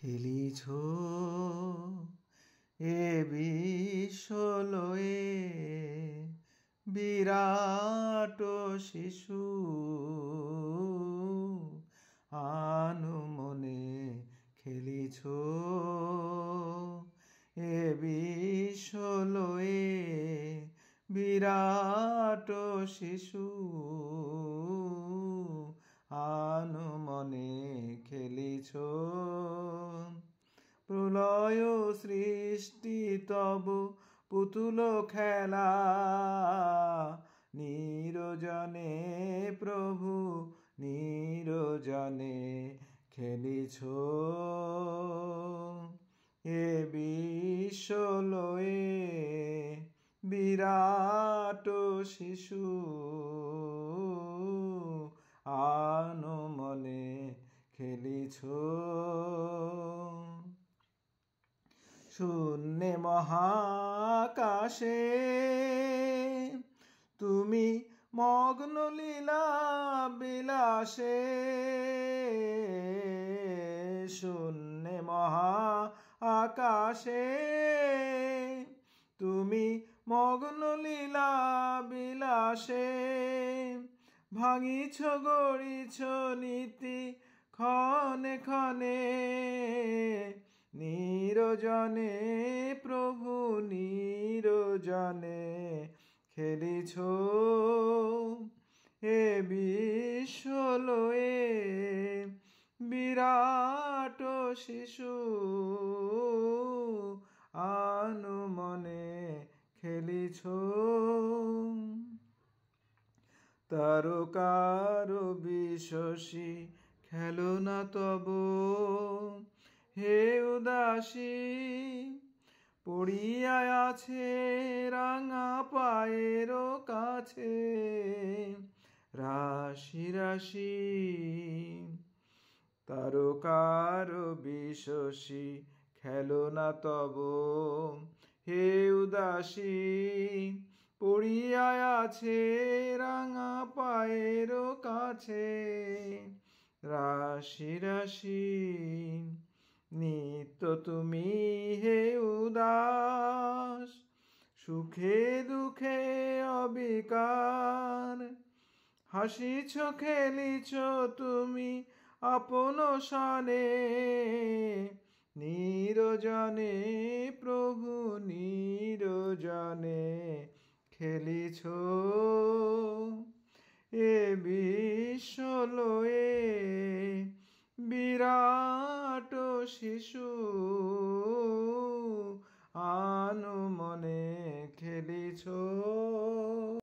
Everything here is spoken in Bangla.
খেলিছ এ বিশ্বলয়ে বিরাট শিশু আনমনে খেলিছ এ বিশ্বলয়ে বিরাট শিশু আনমনে খেলিছ প্রলয় সৃষ্টি তব পুতুল খেলা নিরজনে প্রভু নিরজনে খেলিছ এ বিশ্বলয়ে বিরাট শিশু আনমনে খেলিছ শূন্যে মহাকাশে তুমি মগ্ন লীলা বিলাসে শূন্যে মহাকাশে তুমি মগ্ন লীলা বিলাসে ভাঙিছ গড়িছ নীতি ক্ষণে ক্ষণে নিরজনে প্রভু নিরজনে খেলিছ এ বিশ্বলয়ে বিরাট শিশু আনমনে খেলিছ তারকার বিশ্বসী খেলো না তব হে উদাসী পড়িয়া আছে রাঙা পায়ের কাছে রাশি রাশি তারকার বিশ্বসী খেলো না তব হে উদাসী পড়িয়া আছে রাঙা পায়ের কাছে রাশি রাশি নিত্য তুমি হে উদাস সুখে দুঃখে অবিকার হাসিছ খেলিছ তুমি আপন সনে নিরজনে প্রভু নিরজনে খেলিছ এ বিশ্বলয়ে বিরাট শিশু